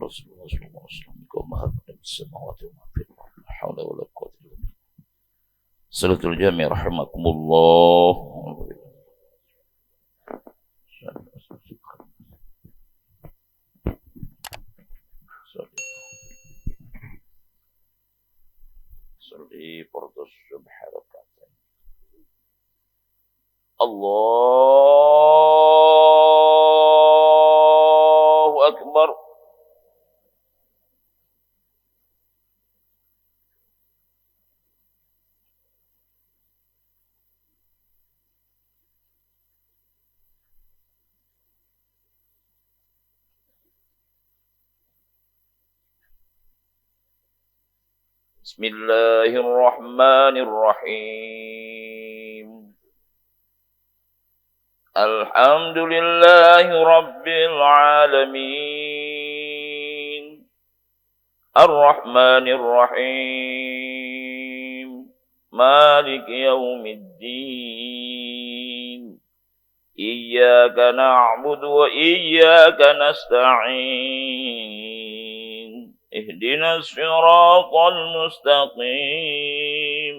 Rasulullah sallallahu alaihi wasallam kau maha pendengar samawati wa fil ardi la haula wala quwwata illa billah. Salatul jami' rahimakumullah. Salli fardhu subh rakaat. Allahu akbar. Bismillahirrahmanirrahim. Alhamdulillahi rabbil alamin. Ar-Rahmanir Rahim. Maliki yaumiddin. Iyyaka na'budu wa iyyaka nasta'in. اهدنا الصراط المستقيم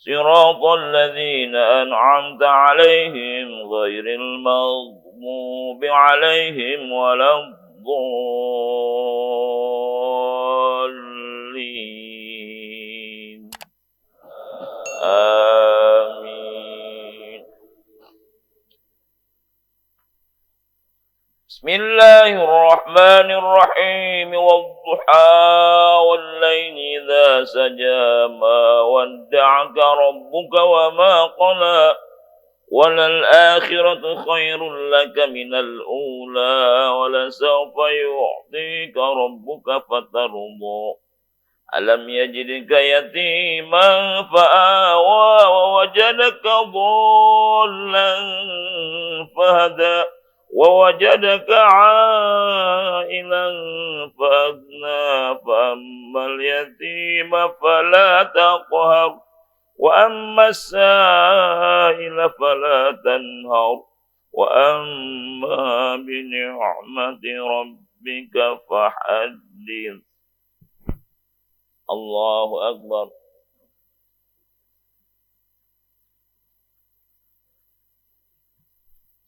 صراط الذين أنعمت عليهم غير المغضوب عليهم ولا الضالين آمين. بسم الله الرحمن الرحيم والضحى والليل إذا سجى ما ودعك ربك وما قلى وللآخرة خير لك من الأولى ولسوف يعطيك ربك فترضى ألم يجدك يتيما فآوى ووجدك ضالا فهدى ووجدك عائلا فأغنى فأما اليتيم فلا تقهر وأما السائل فلا تنهر وأما بنعمة ربك فحدث. الله أكبر.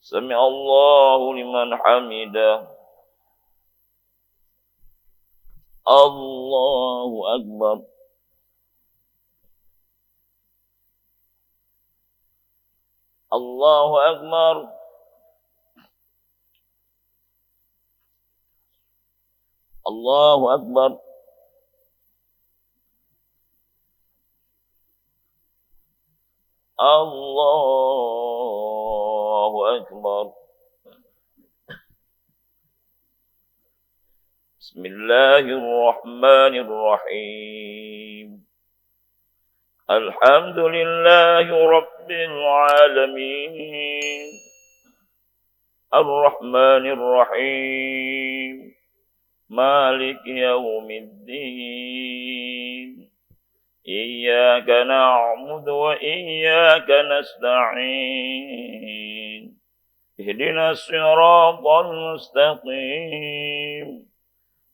سمع الله لمن حمده. الله أكبر. الله أكبر. الله أكبر. الله أكبر. بسم الله الرحمن الرحيم. الحمد لله رب العالمين. الرحمن الرحيم. مالك يوم الدين. إياك نعبد وإياك نستعين. اهدنا الصراط المستقيم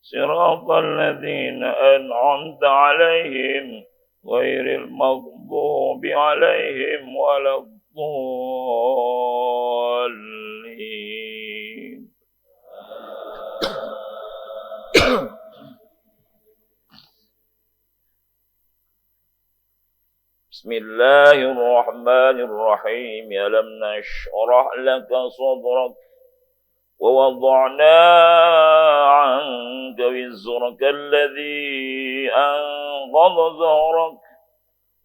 صراط الذين أنعمت عليهم غير المغضوب عليهم ولا الضالين. بسم الله الرحمن الرحيم. ألم نشرح لك صدرك ووضعنا عنك وزرك الذي أنقض ظهرك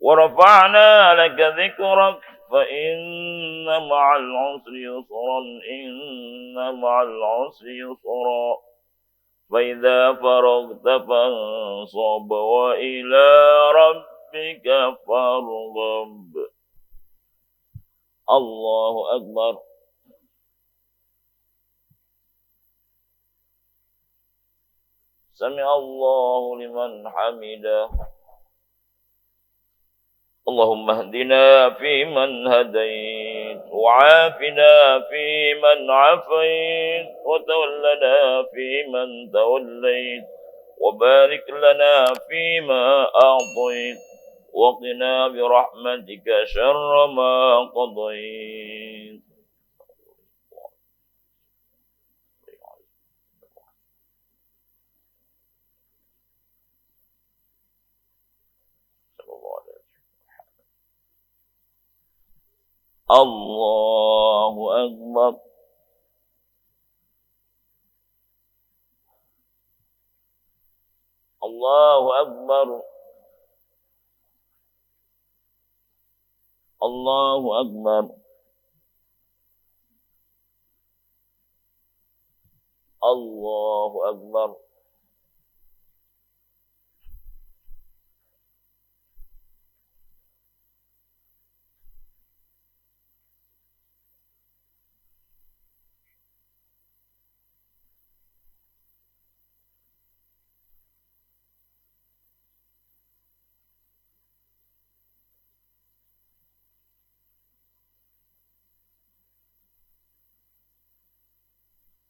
ورفعنا لك ذكرك فإن مع العسر يسرا إن مع العسر يسرا فإذا فرغت فانصب وإلى ربك فارغب. الله أكبر. سمع الله لمن حمده. اللهم اهدنا فيمن هديت وعافنا فيمن عافيت وتولنا فيمن توليت وبارك لنا فيما أعطيت وقنا برحمتك شر ما قضيت. الله أكبر. الله أكبر. الله أكبر. الله أكبر.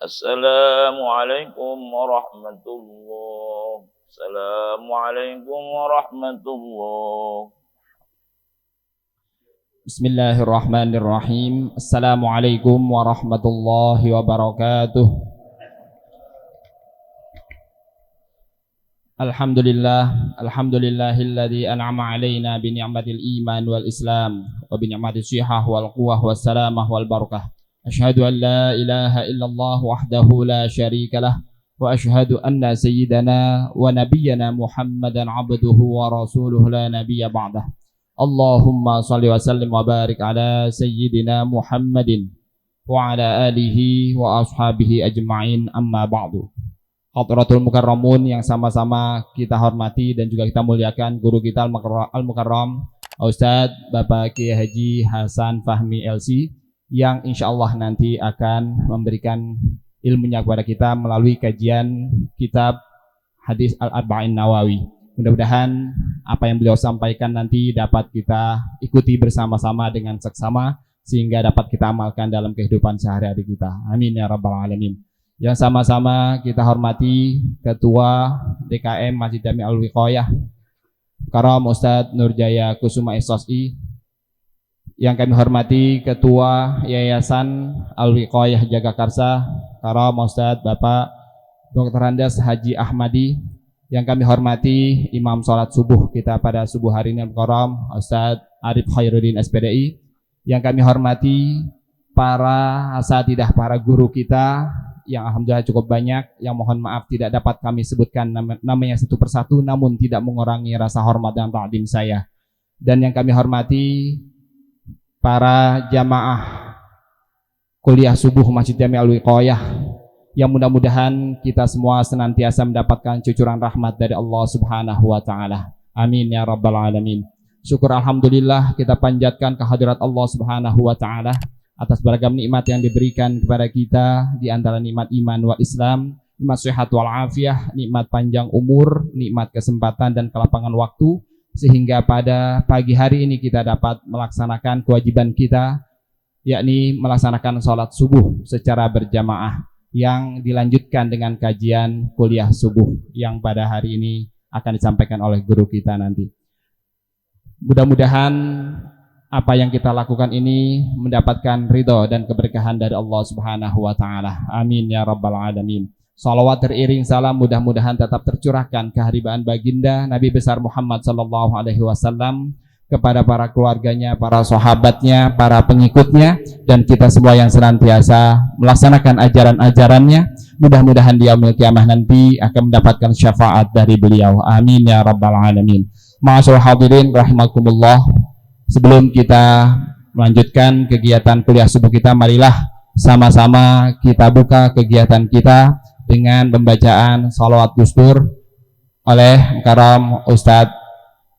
السلام عليكم ورحمة الله. السلام عليكم ورحمة الله. Bismillahirrahmanirrahim. Assalamualaikum warahmatullahi wabarakatuh. Alhamdulillahilladzi an'ama alaina bi ni'matil iman wal islam wa bi ni'matis shihah wal quwwah was salamah wal barakah. Asyhadu an la ilaha illallah wahdahu la syarika lah wa asyhadu anna sayyidana wa nabiyyana Muhammadan abduhu wa rasuluhu la nabiyya ba'dah. Allahumma salli wa sallim wa barik ala sayyidina Muhammadin wa ala alihi wa ashabihi ajma'in, amma ba'du. Hadratul mukarramun yang sama-sama kita hormati dan juga kita muliakan guru kita Al-Mukarram Ustadz Bapak Kiai Haji Hasan Fahmi LC yang insyaallah nanti akan memberikan ilmunya kepada kita melalui kajian kitab Hadis Al-Arba'in Nawawi. Mudah-mudahan apa yang beliau sampaikan nanti dapat kita ikuti bersama-sama dengan seksama sehingga dapat kita amalkan dalam kehidupan sehari-hari kita. Amin ya rabbal alamin. Yang sama-sama kita hormati Ketua DKM Masjid Jami Al-Wiqayah Karam Ustadz Nurjaya Kusuma SOSI. Yang kami hormati Ketua Yayasan Al-Wiqayah Jagakarsa Karam Ustadz Bapak Dr. Andes Haji Ahmadi. Yang kami hormati Imam Sholat Subuh kita pada subuh hari ini Al-Karam Ustadz Arif Khairuddin SPDI. Yang kami hormati para asatidah, para guru kita yang alhamdulillah cukup banyak, yang mohon maaf tidak dapat kami sebutkan namanya satu persatu, namun tidak mengurangi rasa hormat dan ta'zim saya. Dan yang kami hormati para jamaah kuliah subuh Masjid Jami Al-Wiqayah yang mudah-mudahan kita semua senantiasa mendapatkan cucuran rahmat dari Allah Subhanahu wa taala. Amin ya rabbal alamin. Syukur alhamdulillah kita panjatkan kehadirat Allah Subhanahu wa taala atas beragam nikmat yang diberikan kepada kita, di antara nikmat iman wal Islam, nikmat sehat wal afiyah, nikmat panjang umur, nikmat kesempatan dan kelapangan waktu, sehingga pada pagi hari ini kita dapat melaksanakan kewajiban kita, yakni melaksanakan sholat subuh secara berjamaah yang dilanjutkan dengan kajian kuliah subuh yang pada hari ini akan disampaikan oleh guru kita nanti. Mudah-mudahan apa yang kita lakukan ini mendapatkan ridho dan keberkahan dari Allah Subhanahu wa taala. Amin ya rabbal alamin. Salawat teriring salam mudah-mudahan tetap tercurahkan keharibaan baginda Nabi besar Muhammad sallallahu alaihi wasallam kepada para keluarganya, para sahabatnya, para pengikutnya, dan kita semua yang senantiasa melaksanakan ajaran-ajarannya. Mudah-mudahan di yaumil kiamah nanti akan mendapatkan syafaat dari beliau. Amin ya rabbal alamin. Ma'asyiral hadirin rahimakumullah. Sebelum kita melanjutkan kegiatan kuliah subuh kita, marilah sama-sama kita buka kegiatan kita dengan pembacaan salawat Gustur oleh Karam Ustadz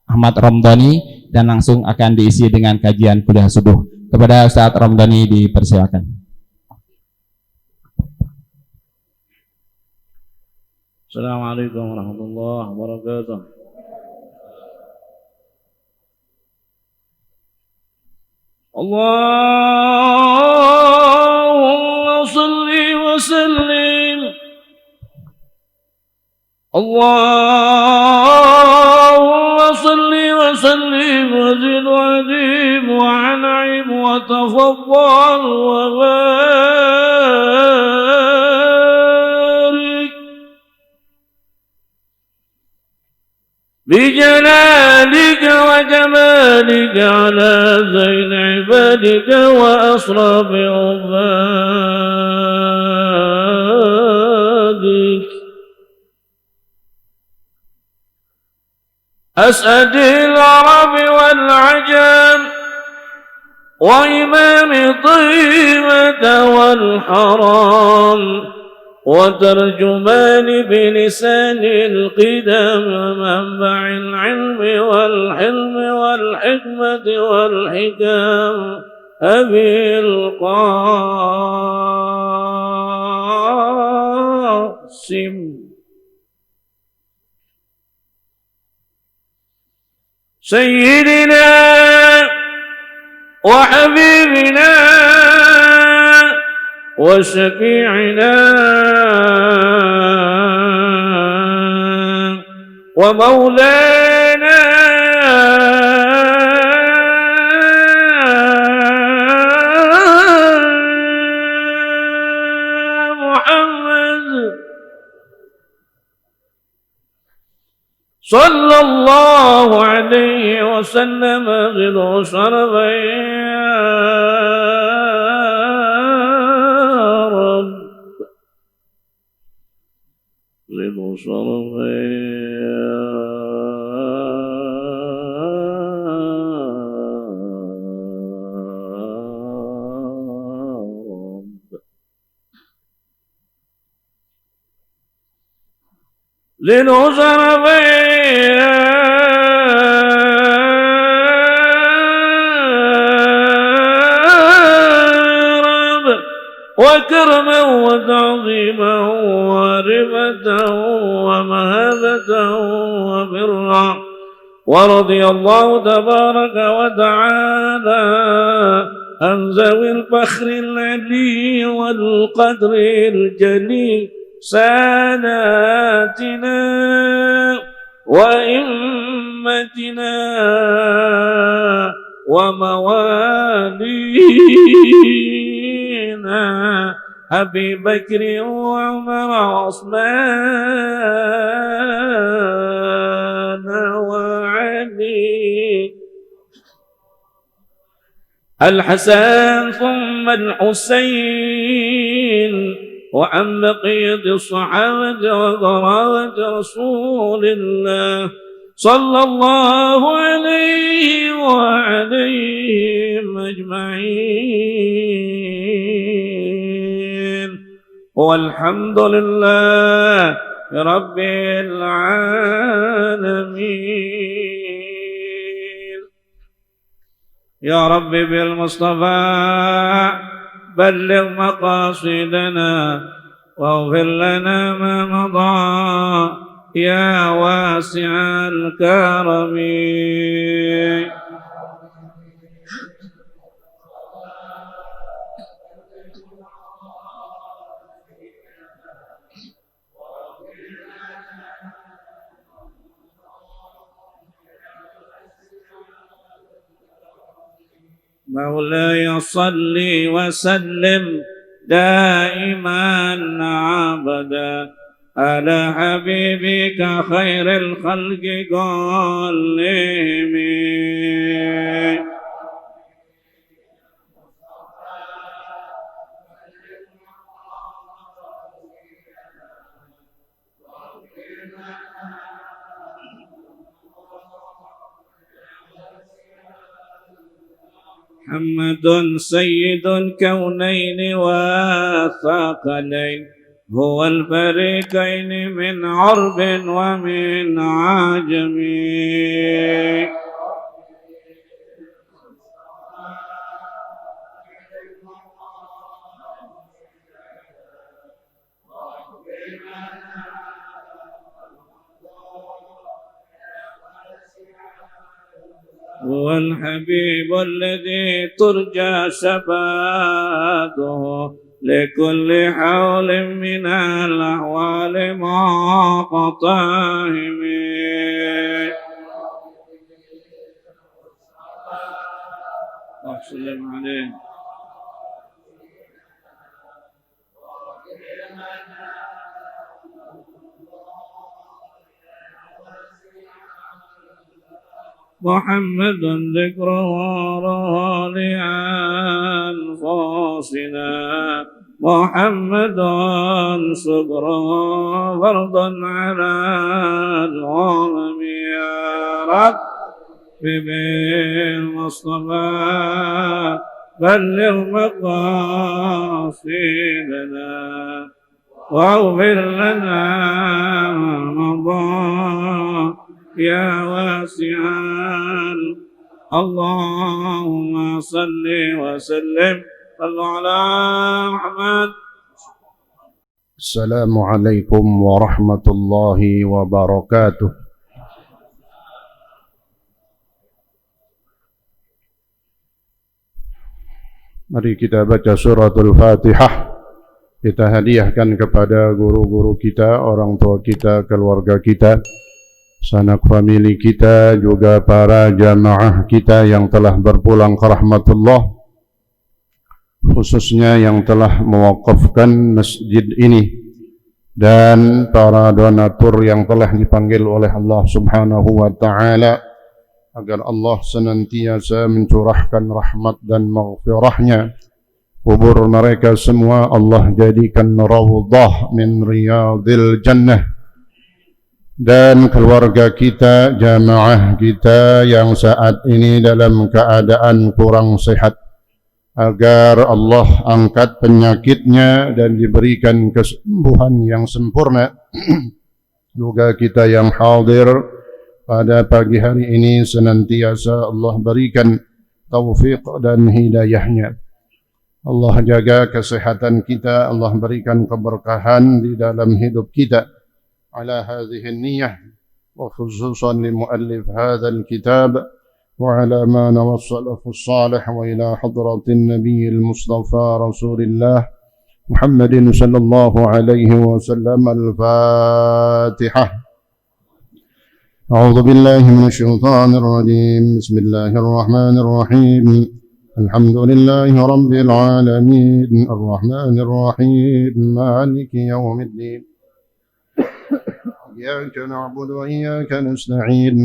Ahmad Ramdhani, dan langsung akan diisi dengan kajian kuliah subuh. Kepada Ustadz Ramdhani dipersilakan. Assalamualaikum warahmatullahi wabarakatuh. Allah اللهم صل وسلم وزد وأديم وأنعم وتفضل وبارك بجلالك وجمالك على زين عبادك وأصرف عبادك أسعد العرب والعجم وإمام طيبة والحرام وترجمان بلسان القدم ومنبع العلم والحلم والحكمة والحكم أبي القاسم سيدنا وحبيبنا وشفيعنا ومولانا محمد صلى الله عليه وسلم ذو شرفين ذو وكرما وتعظيما ورفة ومهابة وبرا ورضي الله تبارك وتعالى عن ذوي الفخر العلي والقدر الجلي ساداتنا وإمتنا وموالينا أبي بكر وعمر وعثمان وعلي الحسن ثم الحسين وعن بقية الصحابة وقرابة رسول الله صلى الله عليه وعليهم أجمعين والحمد لله رب العالمين. يا رب بالمصطفى بلغ مقاصدنا واغفر لنا ما مضى يا واسع الكرم. مولاي صل وسلم دائما عبدا على حبيبك خير الخلق كلهم. محمد سيد الكونين والثقلين هو الفريقين من عرب ومن عجم. هو الحبيب الذي ترجى شفاعته لكل حول من الأحوال مقتهم وسلم عليه محمد ذكره لأنفسنا محمد صبره فرضا على الغرم يا رب بالمصطفى بلغ مقاصدنا واغفر لنا مضى يا واسع اللهم صل وسلم صلوا على محمد. Assalamualaikum warahmatullahi wabarakatuh. Mari kita baca suratul Fatihah. Kita hadiahkan kepada guru-guru kita, orang tua kita, keluarga kita, sanak famili kita, juga para jamaah kita yang telah berpulang ke rahmatullah, khususnya yang telah mewakafkan masjid ini, dan para donatur yang telah dipanggil oleh Allah subhanahu wa ta'ala agar Allah senantiasa mencurahkan rahmat dan maghfirahnya. Kubur mereka semua Allah jadikan raudhah min riyadil jannah. Dan keluarga kita, jamaah kita yang saat ini dalam keadaan kurang sehat, agar Allah angkat penyakitnya dan diberikan kesembuhan yang sempurna. Juga kita yang hadir pada pagi hari ini senantiasa Allah berikan taufik dan hidayahnya. Allah jaga kesehatan kita, Allah berikan keberkahan di dalam hidup kita. على هذه النية وخصوصا لمؤلف هذا الكتاب وعلى ما نوصله الصالح وإلى حضرة النبي المصطفى رسول الله محمد صلى الله عليه وسلم. الفاتحة. أعوذ بالله من الشيطان الرجيم. بسم الله الرحمن الرحيم. الحمد لله رب العالمين الرحمن الرحيم مالك يوم الدين إياك نعبد وإياك نستعين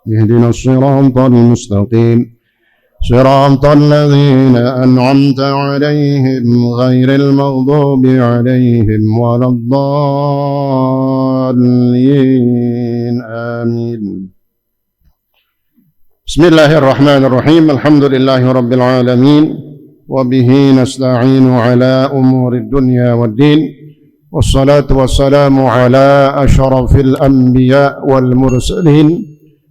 اهدنا الصراط المستقيم صراط الذين أنعمت عليهم غير المغضوب عليهم ولا الضالين آمين. بسم الله الرحمن الرحيم. الحمد لله رب العالمين وبه نستعين على أمور الدنيا والدين والصلاة والسلام على أشرف الأنبياء والمرسلين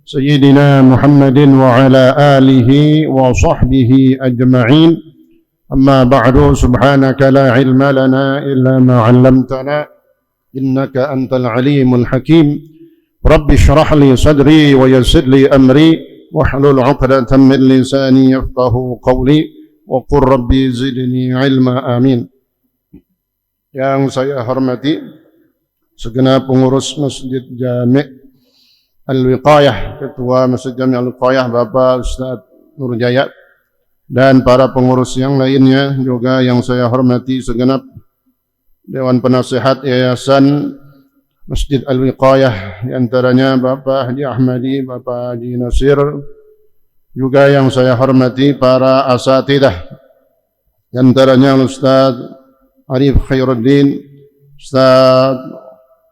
سيدنا محمد وعلى آله وصحبه أجمعين. أما بعد سبحانك لا علم لنا إلا ما علمتنا إنك أنت العليم الحكيم. رب اشرح لي صدري ويسر لي أمري واحلل عقدة من لساني يفقه قولي وقل ربي زدني علما آمين. Yang saya hormati segenap pengurus Masjid Jami' Al-Wiqayah, Ketua Masjid Jami' Al-Wiqayah Bapak Ustaz Nurjaya, dan para pengurus yang lainnya, juga yang saya hormati segenap Dewan Penasihat Yayasan Masjid Al-Wiqayah, di antaranya Bapak Haji Ahmadi, Bapak Haji Nasir, juga yang saya hormati para asatidah, di antaranya Ustaz Arif Khairuddin, Ustaz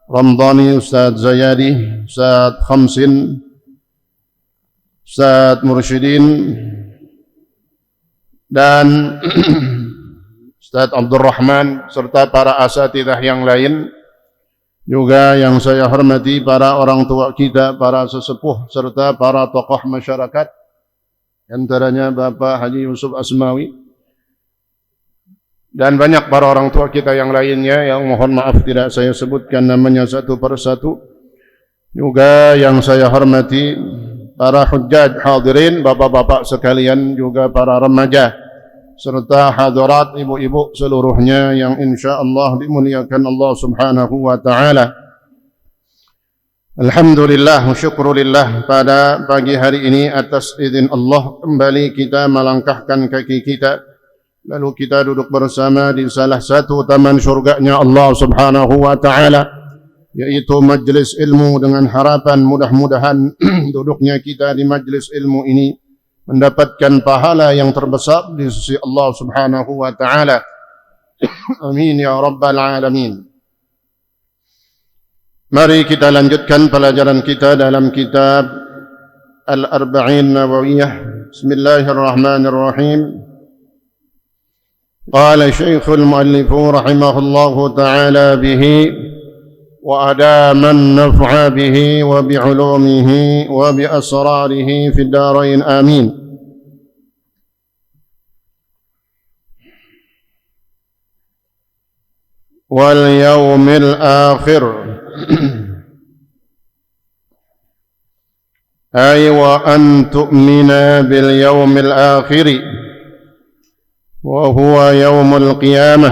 Ramdhani, Ustaz Zayadi, Ustaz Khamsin, Ustaz Mursyidin, dan Ustaz Abdul Rahman, serta para asatidah yang lain. Juga yang saya hormati para orang tua kita, para sesepuh, serta para tokoh masyarakat, antaranya Bapak Haji Yusuf Asmawi, dan banyak para orang tua kita yang lainnya yang mohon maaf tidak saya sebutkan namanya satu persatu. Juga yang saya hormati para hujjaj hadirin, bapak-bapak sekalian, juga para remaja serta hadirat ibu-ibu seluruhnya yang insya-Allah dimuliakan Allah Subhanahu wa taala. Alhamdulillah, syukrulillah, pada pagi hari ini atas izin Allah kembali kita melangkahkan kaki kita lalu kita duduk bersama di salah satu taman syurganya Allah Subhanahu wa taala, yaitu majlis ilmu, dengan harapan mudah-mudahan duduknya kita di majlis ilmu ini mendapatkan pahala yang terbesar di sisi Allah Subhanahu wa taala. Amin ya rabbal alamin. Mari kita lanjutkan pelajaran kita dalam kitab Al-Arba'in Nawawiyah. Bismillahirrahmanirrahim. Qala Syekhul Muallif rahimahullahu taala bihi وأدام النفع به وبعلومه وبأسراره في الدارين آمين. واليوم الآخر أي وأن تؤمن باليوم الآخر وهو يوم القيامة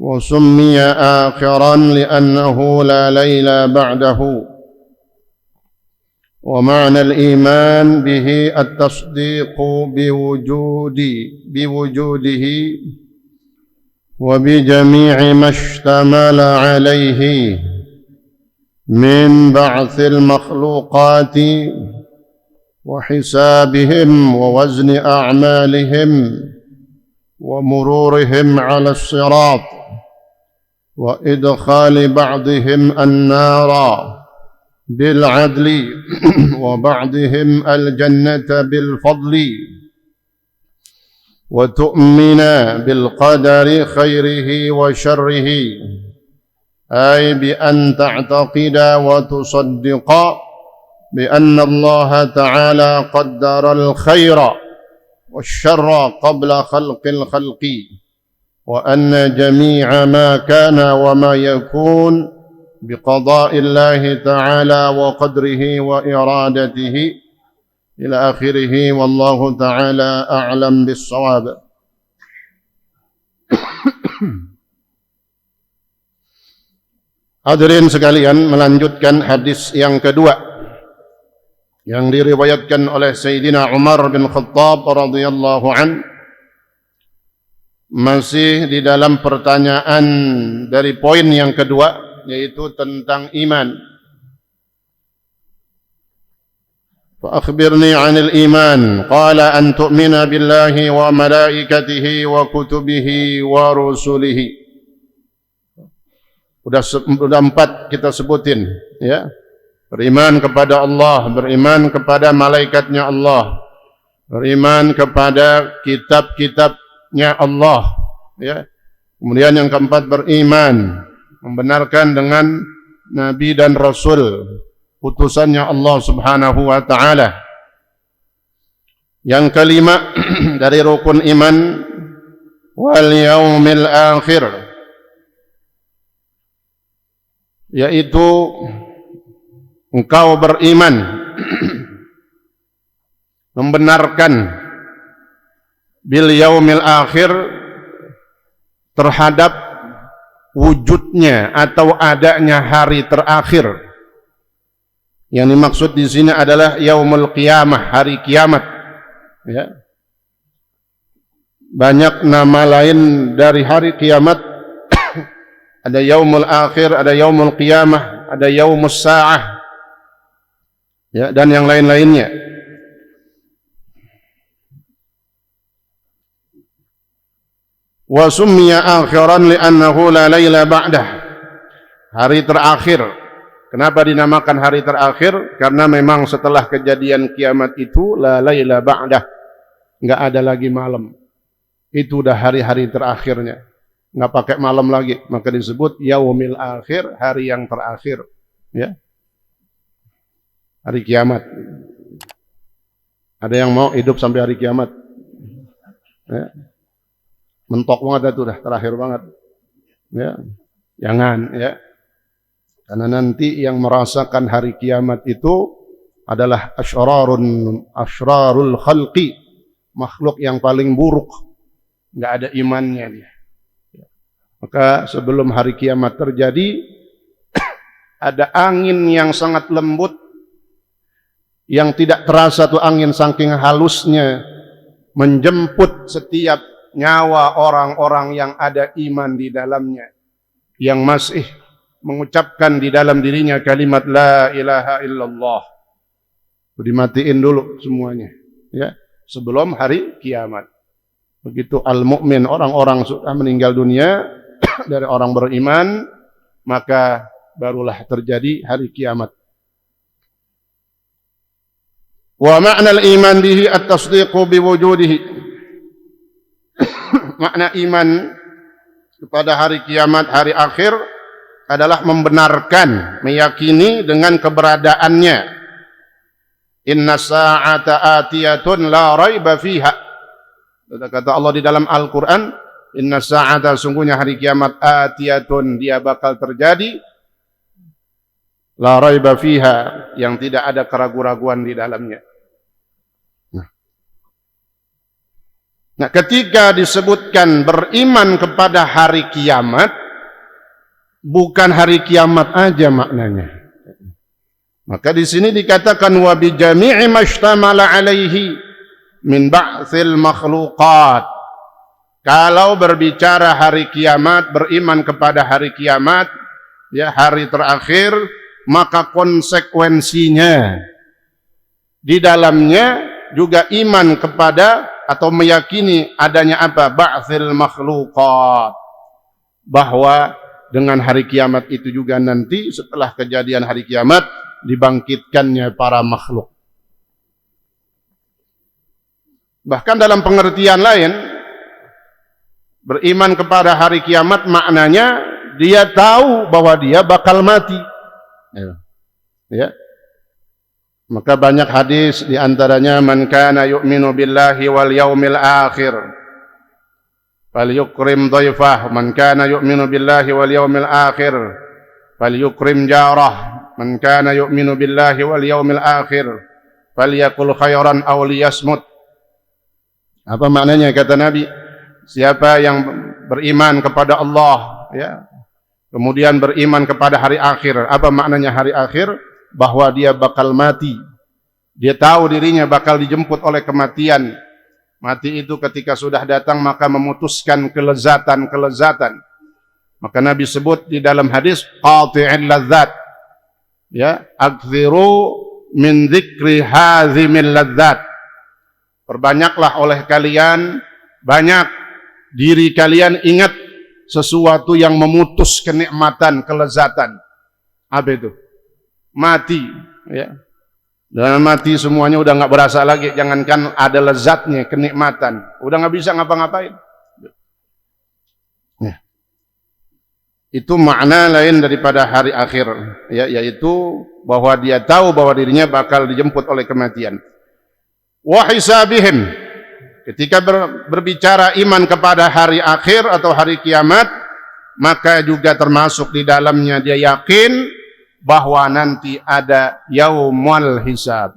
وسمي آخرا لأنه لا ليل بعده. ومعنى الإيمان به التصديق بوجوده وبجميع ما اشتمل عليه من بعث المخلوقات وحسابهم ووزن أعمالهم ومرورهم على الصراط وإدخال بعضهم النار بالعدل وبعضهم الجنة بالفضل. وتؤمن بالقدر خيره وشره، أي بأن تعتقد وتصدق بأن الله تعالى قدر الخير والشر قبل خلق الخلق، وأن جميع ما كان وما يكون بقضاء الله تعالى وقدره وإرادته إلى آخره. والله تعالى أعلم بالصواب. Hadirin sekalian, melanjutkan hadis yang kedua yang diriwayatkan oleh Sayyidina Umar bin Khattab radhiyallahu an, masih di dalam pertanyaan dari poin yang kedua, yaitu tentang iman. Fa akhbirni 'anil iman. Qala an tu'mina billahi wa malaikatihi wa kutubihi wa rusulihi. Sudah 4 kita sebutin, ya. Beriman kepada Allah, beriman kepada malaikatnya Allah, beriman kepada kitab-kitabnya Allah, ya. Kemudian yang keempat, beriman, membenarkan dengan nabi dan rasul, utusannya Allah Subhanahu wa taala. Yang kelima dari rukun iman, wal yaumil akhir, yaitu engkau beriman membenarkan bil yaumil akhir, terhadap wujudnya atau adanya hari terakhir. Yang dimaksud di sini adalah yaumul qiyamah, hari kiamat, ya. Banyak nama lain dari hari kiamat. Ada yaumul akhir, ada yaumul qiyamah, ada yaumus sa'ah, ya, dan yang lain-lainnya. Wa summiya akhiran li'annahu la laila ba'dah. Hari terakhir. Kenapa dinamakan hari terakhir? Karena memang setelah kejadian kiamat itu la laila ba'dah, enggak ada lagi malam. Itu udah hari-hari terakhirnya. Enggak pakai malam lagi, maka disebut yaumil akhir, hari yang terakhir, ya. Hari kiamat. Ada yang mau hidup sampai hari kiamat? Ya. Mentok banget itu, dah terakhir banget, ya. Jangan, ya. Karena nanti yang merasakan hari kiamat itu adalah asyrarul khalqi, makhluk yang paling buruk, nggak ada imannya dia. Maka sebelum hari kiamat terjadi, ada angin yang sangat lembut, yang tidak terasa tuh angin saking halusnya, menjemput setiap nyawa orang-orang yang ada iman di dalamnya, yang masih mengucapkan di dalam dirinya kalimat la ilaha illallah. Dimatiin dulu semuanya, ya, sebelum hari kiamat. Begitu al-mu'min, orang-orang sudah meninggal dunia dari orang beriman, maka barulah terjadi hari kiamat. Wa ma'na al-iman bihi at-tasdiqu biwujudihi. Makna iman kepada hari kiamat, hari akhir adalah membenarkan, meyakini dengan keberadaannya. Inna sa'ata atiyatun la raiba fiha. Kata Allah di dalam Al-Quran, inna sa'ata, sungguhnya hari kiamat, atiyatun, dia bakal terjadi, la raiba fiha, yang tidak ada keraguan-raguan di dalamnya. Nah, ketika disebutkan beriman kepada hari kiamat, bukan hari kiamat aja maknanya. Maka di sini dikatakan wa bi jami'i mashtamala alaihi min ba'tsil makhluqat. Kalau berbicara hari kiamat, beriman kepada hari kiamat, ya, hari terakhir, maka konsekuensinya di dalamnya juga iman kepada atau meyakini adanya apa? Ba'tsil makhluqat. Bahwa dengan hari kiamat itu juga nanti setelah kejadian hari kiamat dibangkitkannya para makhluk. Bahkan dalam pengertian lain, beriman kepada hari kiamat maknanya dia tahu bahwa dia bakal mati. Ya. Maka banyak hadis di antaranya man kana yu'minu billahi wal yaumil akhir falyukrim dhaifah, man kana yu'minu billahi wal yaumil akhir falyukrim jarah, man kana yu'minu billahi wal yaumil akhir falyakul khairan aw liyasmut. Apa maknanya kata Nabi? Siapa yang beriman kepada Allah, ya, kemudian beriman kepada hari akhir. Apa maknanya hari akhir? Bahwa dia bakal mati. Dia tahu dirinya bakal dijemput oleh kematian. Mati itu ketika sudah datang maka memutuskan kelezatan-kelezatan. Maka Nabi sebut di dalam hadis qati'il ladzat. Ya, aktsiru min dzikri hazimil ladzat. Perbanyaklah oleh kalian, banyak diri kalian ingat sesuatu yang memutus kenikmatan, kelezatan. Apa itu? Mati, ya. Dan mati semuanya udah nggak berasa lagi, jangankan ada lezatnya, kenikmatan, udah nggak bisa ngapa-ngapain. Ya. Itu makna lain daripada hari akhir, ya, yaitu bahwa dia tahu bahwa dirinya bakal dijemput oleh kematian. Wa hisabihim, ketika berbicara iman kepada hari akhir atau hari kiamat, maka juga termasuk di dalamnya dia yakin bahwa nanti ada yaumul hisab,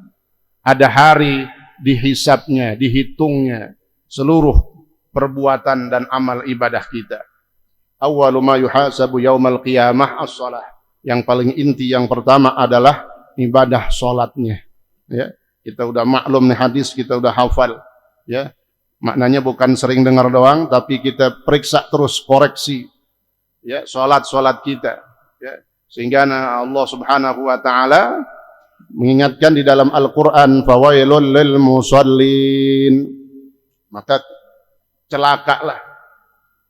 ada hari dihisabnya, dihitungnya seluruh perbuatan dan amal ibadah kita. Awwalu ma yuhasabu yaumal qiyamah as-shalah. Yang paling inti, yang pertama adalah ibadah salatnya. Ya, kita udah maklum nih hadis, kita udah hafal. Ya, maknanya bukan sering dengar doang, tapi kita periksa terus, koreksi. Ya, salat kita. Ya. Sehingga Allah Subhanahu wa taala mengingatkan di dalam Al-Qur'an, fawailul lil musallin. Maka celakalah.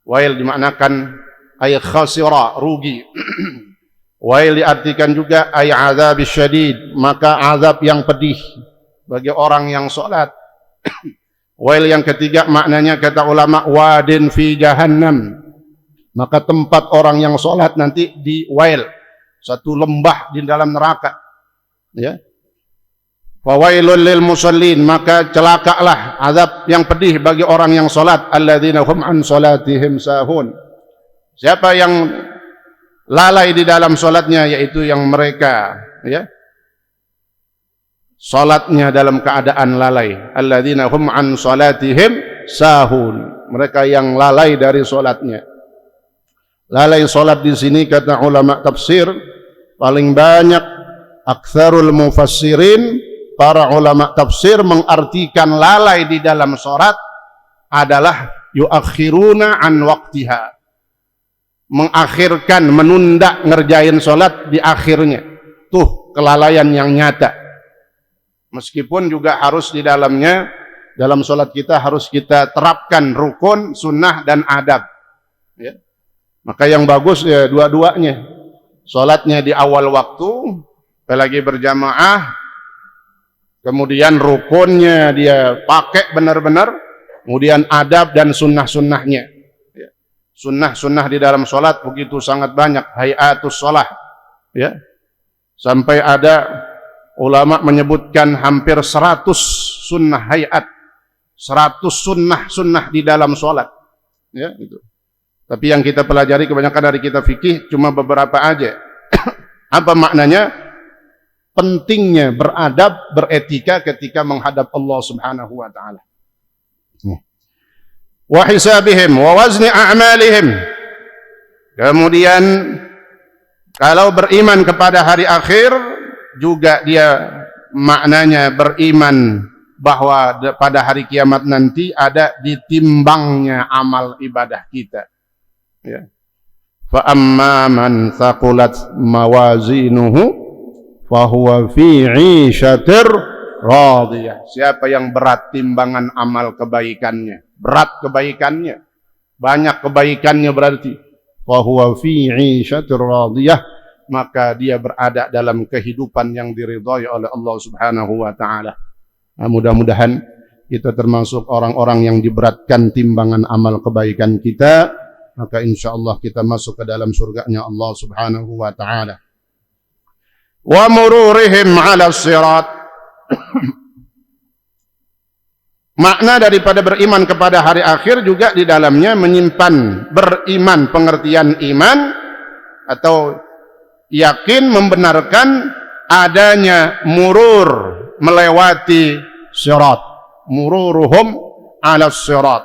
Wail dimaknakan ay khasira, rugi. Wail diartikan juga ay azabis syadid, maka azab yang pedih bagi orang yang salat. Wail yang ketiga maknanya kata ulama wadin fi jahannam. Maka tempat orang yang salat nanti di wail, satu lembah di dalam neraka. Ya. Fawailul lil musallin, maka celakalah, azab yang pedih bagi orang yang salat, alladzina hum an salatihim sahun. Siapa yang lalai di dalam salatnya, yaitu yang mereka, ya, salatnya dalam keadaan lalai. Alladzina hum an salatihim sahun. Mereka yang lalai dari salatnya. Lalai salat di sini kata ulama tafsir paling banyak aktsarul mufassirin, para ulama tafsir mengartikan lalai di dalam salat adalah yuakhiruna an waqtiha. Mengakhirkan, menunda ngerjain salat di akhirnya. Tuh kelalaian yang nyata. Meskipun juga harus di dalamnya, dalam salat kita harus kita terapkan rukun, sunnah dan adab. Ya. Maka yang bagus ya dua-duanya. Salatnya di awal waktu, apalagi berjamaah, kemudian rukunnya dia pakai benar-benar, kemudian adab dan sunnah-sunnahnya. Ya. Sunnah-sunnah di dalam salat begitu sangat banyak, hayatus shalah. Ya. Sampai ada ulama menyebutkan hampir 100 sunnah hayat, 100 sunnah di dalam salat. Ya, itu. Tapi yang kita pelajari kebanyakan dari kita fikih cuma beberapa aja. Apa maknanya? Pentingnya beradab, beretika ketika menghadap Allah Subhanahu wa taala. Wa hisabihim wa wazni a'malihim. Kemudian kalau beriman kepada hari akhir juga dia maknanya beriman bahwa pada hari kiamat nanti ada ditimbangnya amal ibadah kita. Ya. Fa amma man thaqulat mawazinuhu fa huwa fi 'ishatir radiyah. Siapa yang berat timbangan amal kebaikannya, berat kebaikannya, banyak kebaikannya berarti fa huwa fi 'ishatir radiyah, maka dia berada dalam kehidupan yang diridhai oleh Allah Subhanahu wa taala. Nah, mudah-mudahan kita termasuk orang-orang yang diberatkan timbangan amal kebaikan kita, maka insyaallah kita masuk ke dalam surganya Allah Subhanahu wa taala. Wa mururihim 'ala sirat. Makna daripada beriman kepada hari akhir juga di dalamnya menyimpan beriman, pengertian iman atau yakin membenarkan adanya murur, melewati sirat. Mururuhum 'ala sirat.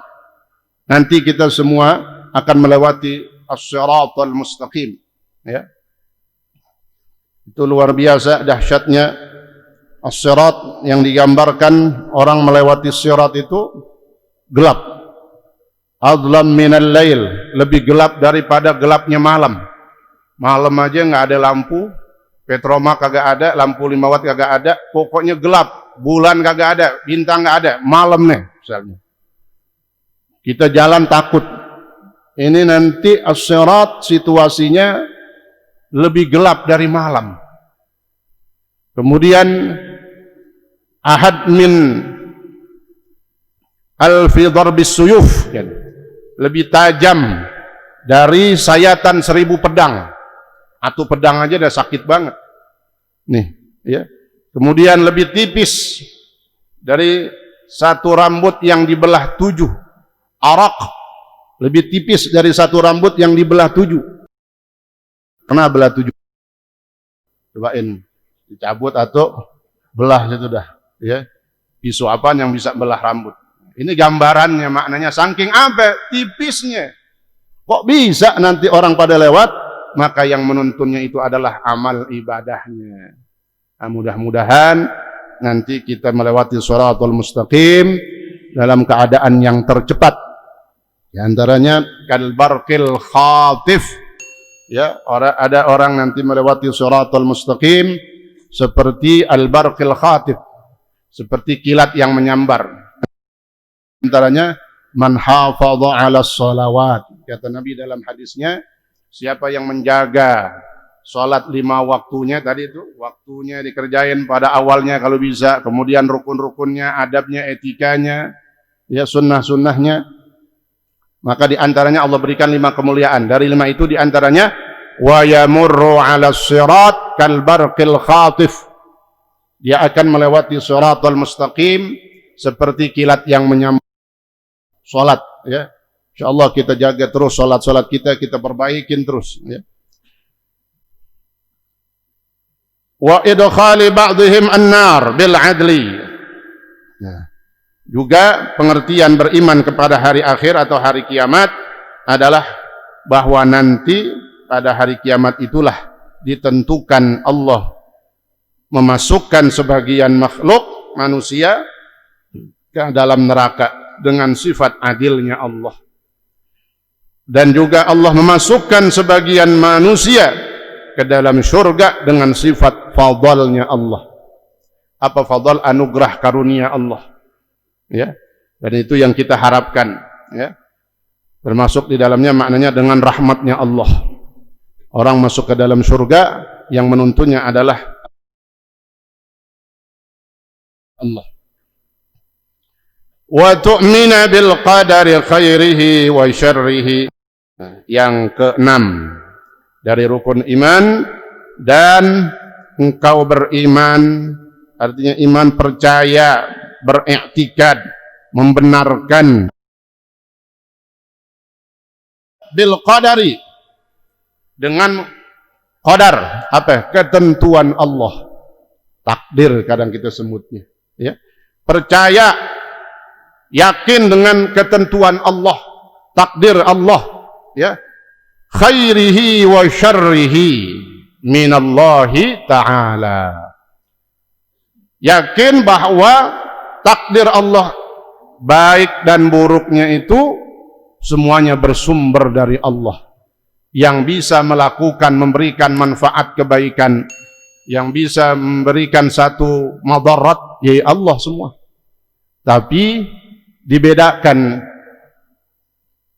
Nanti kita semua akan melewati as-siratal mustaqim. Ya. Itu luar biasa dahsyatnya as-sirat yang digambarkan orang melewati sirat itu gelap. Adlam minal lail, lebih gelap daripada gelapnya malam. Malam aja nggak ada lampu, petroma kagak ada, lampu 5 watt kagak ada, pokoknya gelap. Bulan kagak ada, bintang nggak ada, malam nih misalnya. Kita jalan takut. Ini nanti as-sirat situasinya lebih gelap dari malam. Kemudian ahad min alfi darbis suyuf, lebih tajam dari sayatan 1000 pedang. Atau pedang aja udah sakit banget. Nih, ya. Kemudian lebih tipis dari satu rambut yang dibelah 7. Arak lebih tipis dari satu rambut yang dibelah 7. Kena belah 7. Cobain dicabut atau belah itu dah, ya. Pisau apa yang bisa belah rambut? Ini gambarannya, maknanya saking apa? Tipisnya. Kok bisa nanti orang pada lewat? Maka yang menuntunnya itu adalah amal ibadahnya. Nah, mudah-mudahan nanti kita melewati shiratal mustaqim dalam keadaan yang tercepat. Di antaranya kalbarqil khatif. Ya, ada orang nanti melewati shiratal mustaqim seperti albarqil khatif, seperti kilat yang menyambar. Di antaranya man hafadha 'ala sholawat. Kata Nabi dalam hadisnya, siapa yang menjaga sholat 5 waktunya tadi itu, waktunya dikerjain pada awalnya kalau bisa, kemudian rukun-rukunnya, adabnya, etikanya, ya sunnah-sunnahnya, maka diantaranya Allah berikan 5 kemuliaan. Dari 5 itu diantaranya wa yamurru 'ala sirat kal barqil khatif. Dia akan melewati shiratal mustaqim seperti kilat yang menyambar. Salat, ya. Insyaallah kita jaga terus salat-salat kita perbaikin terus, ya. wa idkhali ba'dihim an-nar bil adli. Nah, juga pengertian beriman kepada hari akhir atau hari kiamat adalah bahwa nanti pada hari kiamat itulah ditentukan Allah memasukkan sebagian makhluk manusia ke dalam neraka dengan sifat adilnya Allah. Dan juga Allah memasukkan sebagian manusia ke dalam surga dengan sifat fadlnya Allah. Apa fadl? Anugerah karunia Allah. Ya. Dan itu yang kita harapkan, ya. Termasuk di dalamnya maknanya dengan rahmatnya Allah. Orang masuk ke dalam surga yang menuntunnya adalah Allah. Wa tu'mina bil qadari khairihi wa syarrihi. Yang keenam dari rukun iman, dan engkau beriman, artinya iman percaya, beriktikad, membenarkan bil qadari, dengan qadar, apa? Ketentuan Allah, takdir kadang kita sebutnya, ya. Percaya, yakin dengan ketentuan Allah, takdir Allah, ya. Khairihi wa syarrihi minallahi ta'ala. Yakin bahwa takdir Allah, baik dan buruknya itu semuanya bersumber dari Allah. Yang bisa melakukan, memberikan manfaat kebaikan, yang bisa memberikan satu madarat, ya Allah semua. Tapi dibedakan,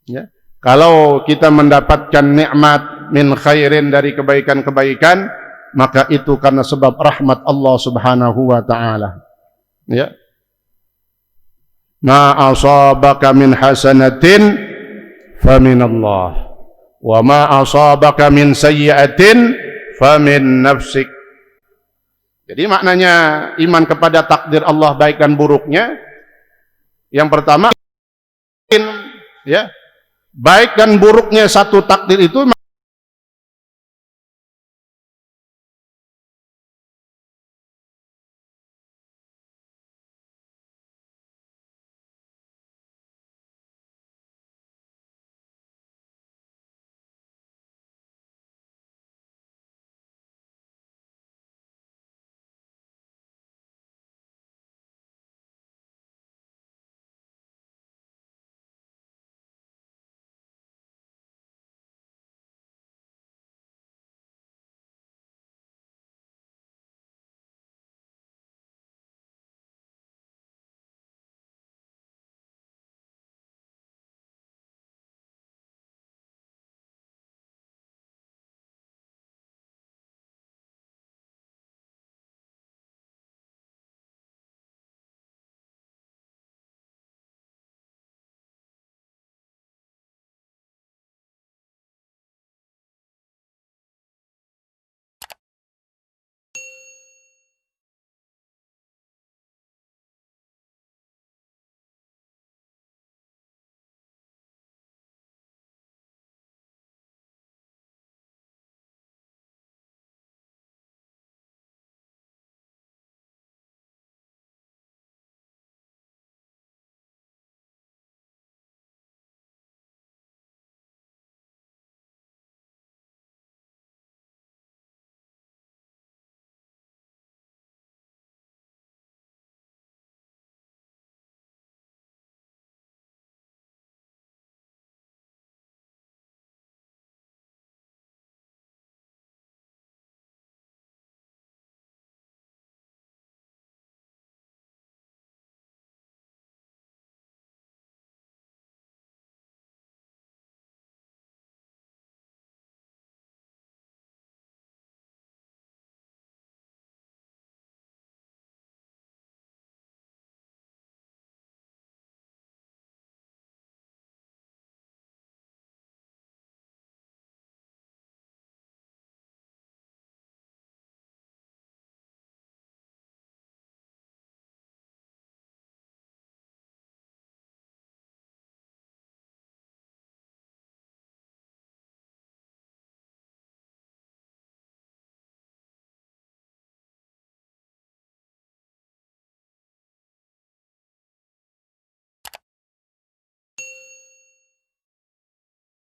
ya. Kalau kita mendapatkan nikmat min khairin, dari kebaikan-kebaikan, maka itu karena sebab rahmat Allah Subhanahu wa taala. Ya. Ma asabaka min hasanatin famin Allah, wa ma asabaka min sayyi'atin famin nafsik. Jadi maknanya iman kepada takdir Allah baik dan buruknya, yang pertama, ya, baik dan buruknya satu takdir itu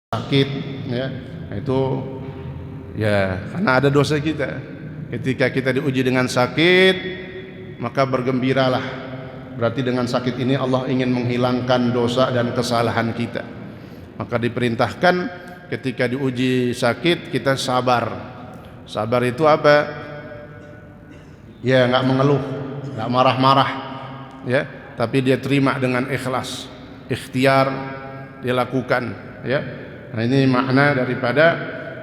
sakit, ya, itu ya karena ada dosa kita. Ketika kita diuji dengan sakit, maka bergembiralah. Berarti dengan sakit ini Allah ingin menghilangkan dosa dan kesalahan kita. Maka diperintahkan ketika diuji sakit kita sabar. Sabar itu apa? Ya, nggak mengeluh, nggak marah-marah, ya, tapi dia terima dengan ikhlas, ikhtiar dia lakukan, ya. Nah, ini makna daripada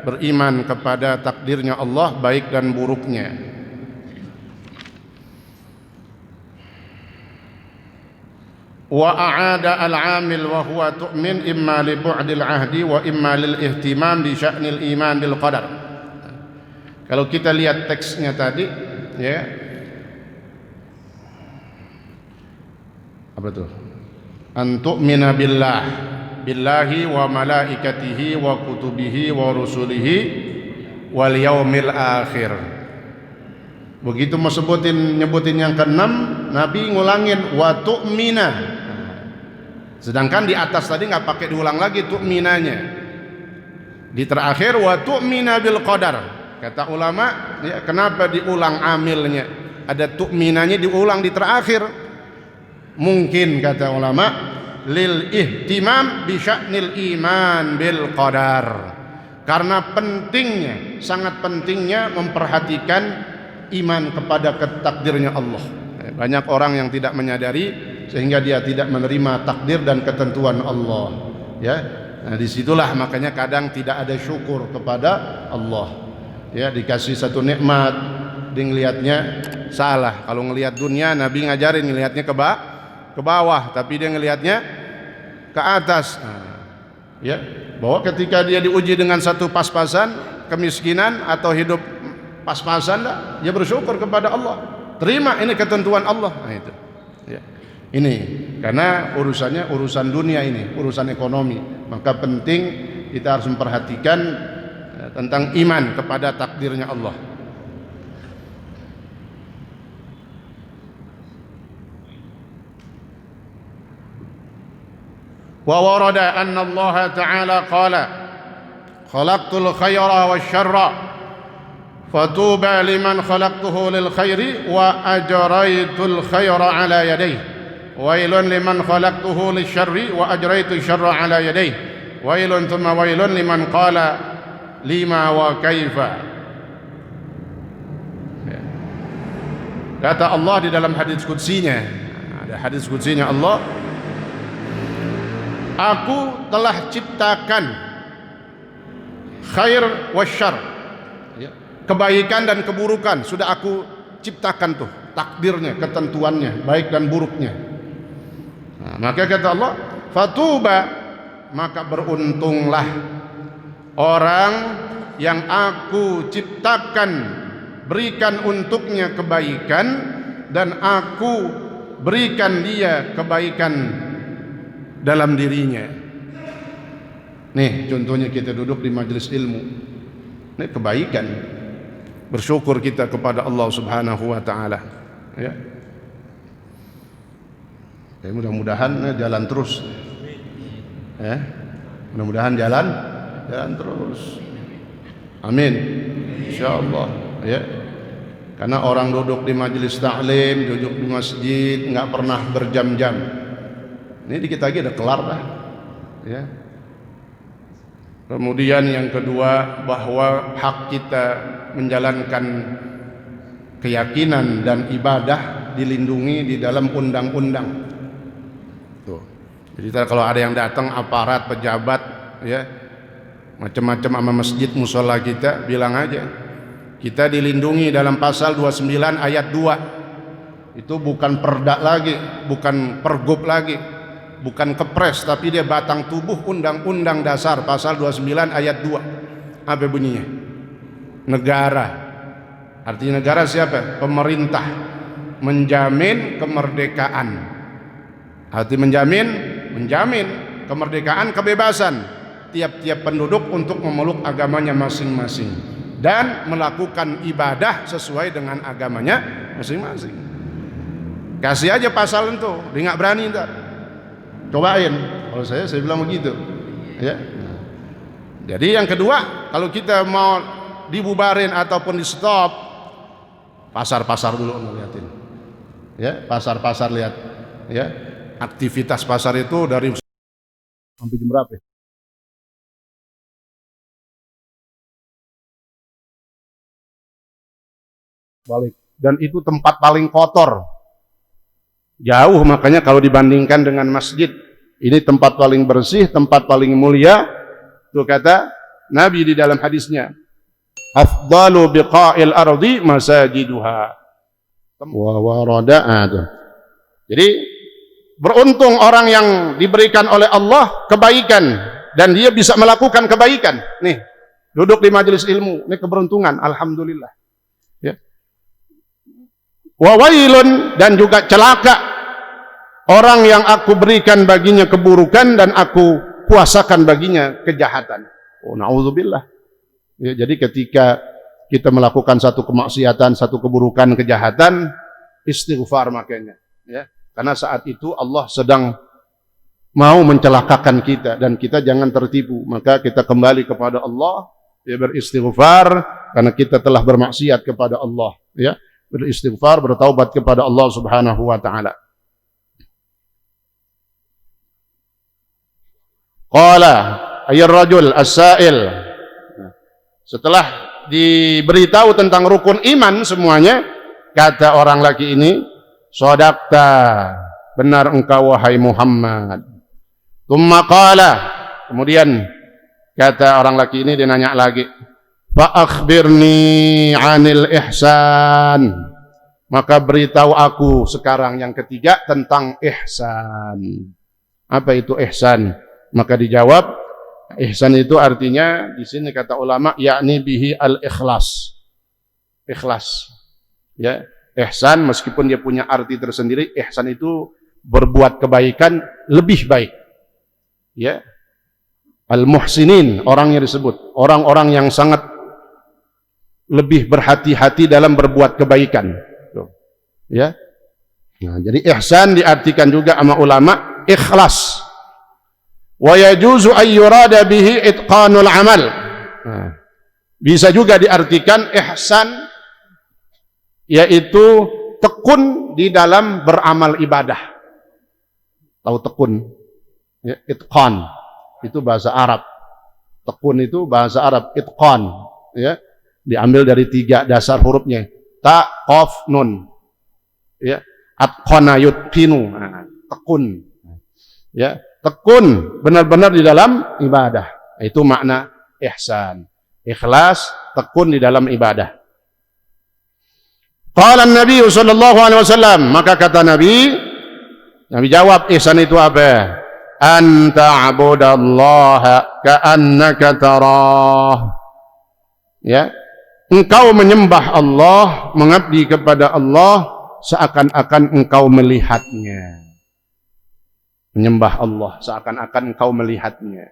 beriman kepada takdirnya Allah baik dan buruknya. Wa a'ada al-'amil wa huwa tu'min imma li bu'dil 'ahdi wa imma lil ihtimam bi sya'nil iman bil qadar. Kalau kita lihat teksnya tadi, ya, apa tuh? An tu'mina billahi wa malaikatihi wa kutubihi wa rusulihi wal yaumil akhir. Begitu mau nyebutin yang keenam, Nabi ngulangin wa tu'mina. Sedangkan di atas tadi nggak pakai diulang lagi tu'minanya. Di terakhir wa tu'mina bil qadar. Kata ulama, ya, kenapa diulang amilnya? Ada tu'minanya diulang di terakhir. Mungkin kata ulama lil ihtimam bi sya'nil iman bil qadar. Karena pentingnya, sangat pentingnya memperhatikan iman kepada takdirnya Allah. Banyak orang yang tidak menyadari sehingga dia tidak menerima takdir dan ketentuan Allah, ya. Nah, disitulah makanya kadang tidak ada syukur kepada Allah, ya. Dikasih satu nikmat dia ngelihatnya salah. Kalau ngelihat dunia, Nabi ngajarin ngelihatnya ke bawah, tapi dia ngelihatnya ke atas. Nah, ya, bahwa ketika dia diuji dengan satu pas-pasan kemiskinan atau hidup pas-pasan, dia bersyukur kepada Allah, terima ini ketentuan Allah. Nah, itu, ya. Ini karena urusannya urusan dunia, ini urusan ekonomi, maka penting kita harus memperhatikan tentang iman kepada takdirnya Allah. Wa warada anna Allah Ta'ala qala khalaqtul khayra wasyarra fatuba liman khalaqtuhu lil khairi wa ajraitul khayra ala yadayhi wailun liman khalaqtuhu lisyarri wa ajraitu syarra ala yadayhi wailun thumma wailun liman qala lima wa kaifa. Kata Allah di dalam hadis qudsinya, ada hadis qudsinya Allah, aku telah ciptakan khair wasyarr, kebaikan dan keburukan sudah aku ciptakan tuh, takdirnya, ketentuannya, baik dan buruknya. Nah, maka kata Allah, fatuba, maka beruntunglah orang yang aku ciptakan, berikan untuknya kebaikan dan aku berikan dia kebaikan dalam dirinya. Nih contohnya kita duduk di majelis ilmu, ini kebaikan, bersyukur kita kepada Allah Subhanahu wa Ta'ala, ya. Ya, mudah-mudahan jalan terus, ya. Mudah-mudahan jalan terus, amin, insyaallah, ya. Karena orang duduk di majelis taklim, duduk di masjid, nggak pernah berjam-jam. Ini dikit lagi udah kelar dah, ya. Kemudian yang kedua, bahwa hak kita menjalankan keyakinan dan ibadah dilindungi di dalam undang-undang. Tuh. Jadi kalau ada yang datang aparat, pejabat, ya, macam-macam sama masjid musola kita, bilang aja kita dilindungi dalam pasal 29 ayat 2. Itu bukan perda lagi, bukan pergub lagi, bukan kepres, tapi dia batang tubuh Undang-Undang Dasar pasal 29 ayat 2. Apa bunyinya? Negara. Artinya negara siapa? Pemerintah menjamin kemerdekaan. Arti menjamin kemerdekaan, kebebasan tiap-tiap penduduk untuk memeluk agamanya masing-masing dan melakukan ibadah sesuai dengan agamanya masing-masing. Kasih aja pasal itu, dia nggak berani ntar. Cobain. Kalau saya bilang begitu, ya. Jadi yang kedua, kalau kita mau dibubarin ataupun di stop, pasar-pasar dulu ngeliatin. Ya, pasar-pasar lihat. Ya, aktivitas pasar itu dari sampai jam berapa? Balik. Dan itu tempat paling kotor. Jauh, makanya kalau dibandingkan dengan masjid, ini tempat paling bersih, tempat paling mulia. Itu kata Nabi di dalam hadisnya, afdalu biqa'il ardi masajiduha wa warada'a. Jadi beruntung orang yang diberikan oleh Allah kebaikan dan dia bisa melakukan kebaikan. Nih, duduk di majelis ilmu, ini keberuntungan, alhamdulillah. Ya. Wa wailun, dan juga celaka orang yang aku berikan baginya keburukan dan aku puasakan baginya kejahatan. Oh, na'udzubillah. Ya, jadi ketika kita melakukan satu kemaksiatan, satu keburukan, kejahatan, istighfar makanya. Ya, karena saat itu Allah sedang mau mencelakakan kita dan kita jangan tertipu. Maka kita kembali kepada Allah, ya, beristighfar karena kita telah bermaksiat kepada Allah. Ya, beristighfar, bertaubat kepada Allah Subhanahu wa Ta'ala. Qala ayyur rajul as-sa'il. Setelah diberitahu tentang rukun iman semuanya, kata orang laki ini, shadaqta, benar engkau wahai Muhammad. Tsumma qala, kemudian kata orang laki ini, dia nanya lagi, fa akhbirni 'anil ihsan. Maka beritahu aku sekarang yang ketiga tentang ihsan. Apa itu ihsan? Maka dijawab, ihsan itu artinya di sini kata ulama, yakni bihi al-ikhlas. Ikhlas. Ya, ihsan meskipun dia punya arti tersendiri, ihsan itu berbuat kebaikan lebih baik. Ya. Al-muhsinin orangnya disebut, orang-orang yang sangat lebih berhati-hati dalam berbuat kebaikan. Tuh. Ya. Nah, jadi ihsan diartikan juga sama ulama ikhlas. Wa yajuzu ay yurada bihi itqanul amal. Nah, bisa juga diartikan ihsan yaitu tekun di dalam beramal ibadah. Tahu tekun? Ya, itqan itu bahasa Arab. Tekun itu bahasa Arab, itqan, ya. Diambil dari 3 dasar hurufnya. Ta, qaf, nun. Ya, atqana yutqinu. Nah, tekun. Ya. Tekun benar-benar di dalam ibadah. Itu makna ihsan. Ikhlas, tekun di dalam ibadah. Qala Nabi sallallahu alaihi wasallam, maka kata Nabi jawab, ihsan itu apa? An ta'budallaha ka'annaka tarah. Ya. Engkau menyembah Allah, mengabdi kepada Allah seakan-akan engkau melihatnya. Menyembah Allah seakan-akan engkau melihatnya.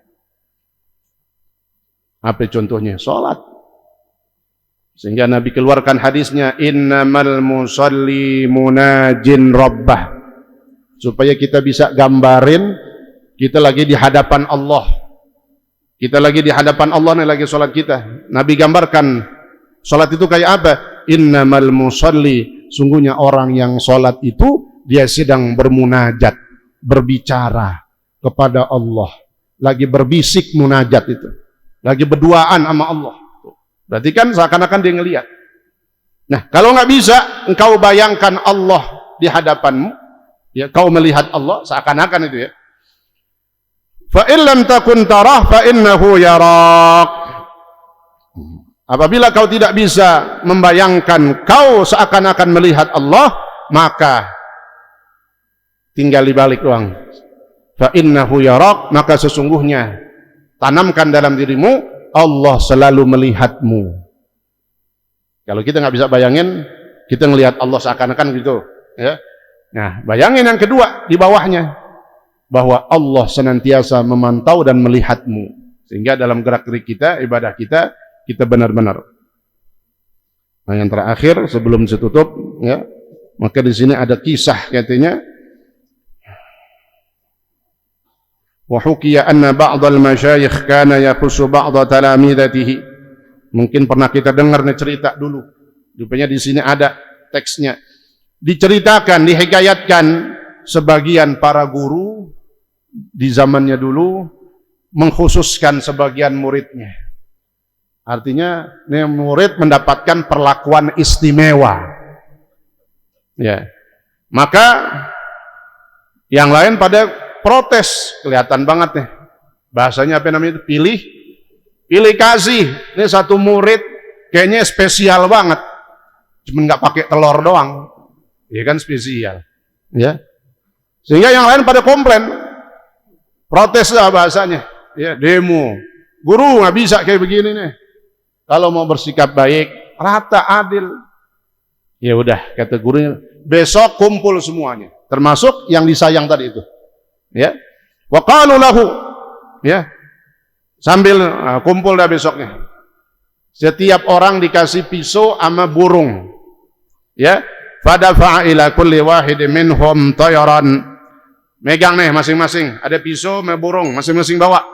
Apa contohnya? Salat. Sehingga Nabi keluarkan hadisnya, innamal musalli munajin rabbah. Supaya kita bisa gambarin kita lagi di hadapan Allah. Kita lagi di hadapan Allah nih, lagi salat kita. Nabi gambarkan salat itu kayak apa? Innamal musalli, sungguhnya orang yang salat itu dia sedang bermunajat, berbicara kepada Allah, lagi berbisik munajat itu, lagi berduaan sama Allah. Berarti kan seakan-akan dia ngelihat. Nah, kalau nggak bisa, engkau bayangkan Allah di hadapanmu, ya, kau melihat Allah seakan-akan itu, ya. Fa in lam takun tarah fa innahu yarak. Apabila kau tidak bisa membayangkan kau seakan-akan melihat Allah, maka tinggal dibalik doang. Fa innahu yarak, maka sesungguhnya tanamkan dalam dirimu, Allah selalu melihatmu. Kalau kita nggak bisa bayangin, kita ngelihat Allah seakan-akan gitu, ya. Nah, bayangin yang kedua di bawahnya, bahwa Allah senantiasa memantau dan melihatmu, sehingga dalam gerak-gerik kita, ibadah kita, kita benar-benar. Nah, yang terakhir sebelum saya tutup, ya, maka di sini ada kisah katanya. Wa hukiya anna ba'dal masyayikh kana yakhussu ba'da talamidatihi. Mungkin pernah kita dengar nih cerita dulu. Rupanya di sini ada teksnya. Diceritakan, dihikayatkan sebagian para guru di zamannya dulu mengkhususkan sebagian muridnya. Artinya ini murid mendapatkan perlakuan istimewa. Ya. Maka yang lain pada protes, kelihatan banget nih. Bahasanya apa namanya itu? Pilih kasih. Ini satu murid kayaknya spesial banget. Cuma nggak pakai telur doang. Ya kan spesial. Ya. Sehingga yang lain pada komplain. Protes lah bahasanya. Ya, demo. Guru nggak bisa kayak begini nih. Kalau mau bersikap baik, rata, adil. Ya udah, kata gurunya, besok kumpul semuanya. Termasuk yang disayang tadi itu. Ya. Wa qalu lahu. Ya. Sambil kumpul dah besoknya. Setiap orang dikasih pisau sama burung. Ya. Fadafa'a ila kulli wahidin minhum tayran. Megang nih masing-masing, ada pisau sama burung, masing-masing bawa.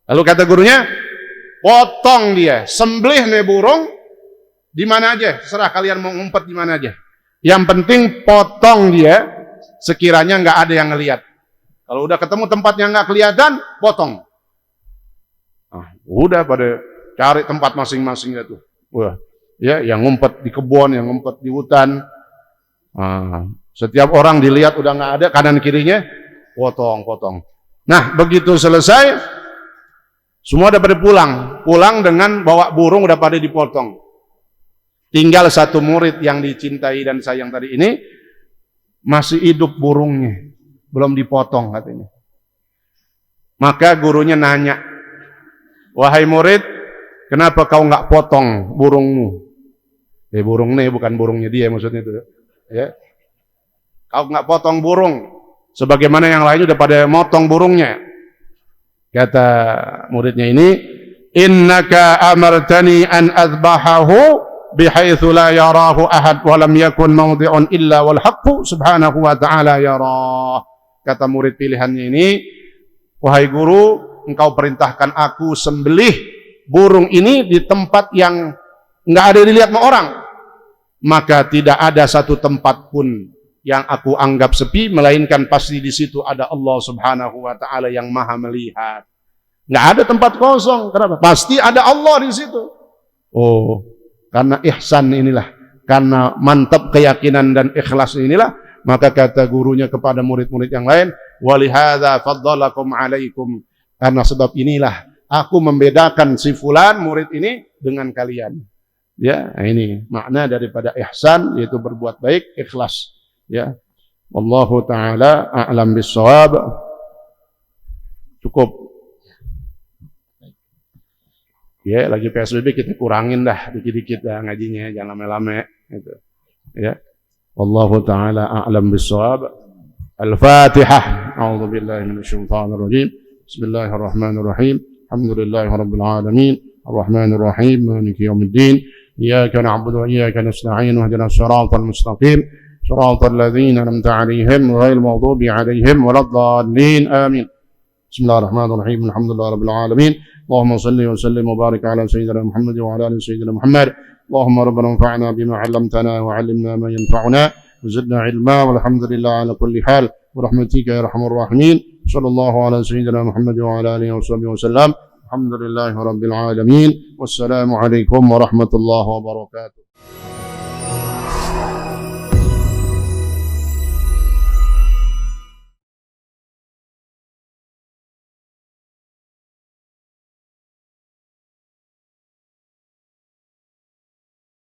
Lalu kata gurunya, potong dia, sembelih nih burung di mana aja, terserah kalian mau ngumpet di mana aja. Yang penting potong dia sekiranya nggak ada yang ngelihat. Kalau udah ketemu tempat yang nggak kelihatan, potong. Udah pada cari tempat masing-masing itu. Wah, ya, yang ngumpet di kebun, yang ngumpet di hutan. Setiap orang dilihat udah nggak ada, kanan kirinya potong. Nah, begitu selesai, semua udah pada pulang dengan bawa burung udah pada dipotong. Tinggal satu murid yang dicintai dan sayang tadi ini masih hidup burungnya, belum dipotong katanya. Maka gurunya nanya, wahai murid, kenapa kau nggak potong burungmu? Burung nih bukan burungnya dia maksudnya itu. Ya. Kau nggak potong burung, sebagaimana yang lain udah pada motong burungnya. Kata muridnya ini, innaka amartani an azbahahu bihaitsu la yarahu ahad wa lam yakun mawdi'un illa wal haqqu subhanahu wa ta'ala yarah. Kata murid pilihannya ini, wahai guru, engkau perintahkan aku sembelih burung ini di tempat yang nggak ada dilihat sama orang. Maka tidak ada satu tempat pun yang aku anggap sepi, melainkan pasti di situ ada Allah Subhanahu wa Ta'ala yang Maha melihat. Nggak ada tempat kosong. Kenapa? Pasti ada Allah di situ. Oh, karena ihsan inilah, karena mantap keyakinan dan ikhlas inilah, maka kata gurunya kepada murid-murid yang lain, walihadza faddalakum alaikum. Karena sebab inilah aku membedakan si fulan murid ini dengan kalian. Ya, ini makna daripada ihsan, yaitu berbuat baik, ikhlas. Ya, wallahu taala a'lam bissawab. Cukup. Ya, lagi PSBB kita kurangin dah dikit-dikit dah ngajinya, jangan lama-lama gitu. Ya. Wallahu taala a'lam bissawab. Al-Fatihah. A'udzu billahi minasyaitonir rajim. Bismillahirrahmanirrahim. Alhamdulillahirabbil alamin. Arrahmanir rahim. Maliki yaumiddin. Iyyaka na'budu wa iyyaka nasta'in. Ihdinas siratal mustaqim. صراط الذين أنعمت عليهم غير المغضوب عليهم ولا الضالين آمين. بسم الله الرحمن الرحيم. الحمد لله رب العالمين. اللهم صل وسلم وبارك على سيدنا محمد وعلى آل سيدنا محمد. اللهم ربنا انفعنا بما علمتنا وعلمنا ما ينفعنا وزدنا علما والحمد لله على كل حال برحمتك يا أرحم الراحمين. صلى الله على سيدنا محمد وعلى آله وصحبه وسلم. الحمد لله رب العالمين والسلام عليكم ورحمة الله وبركاته.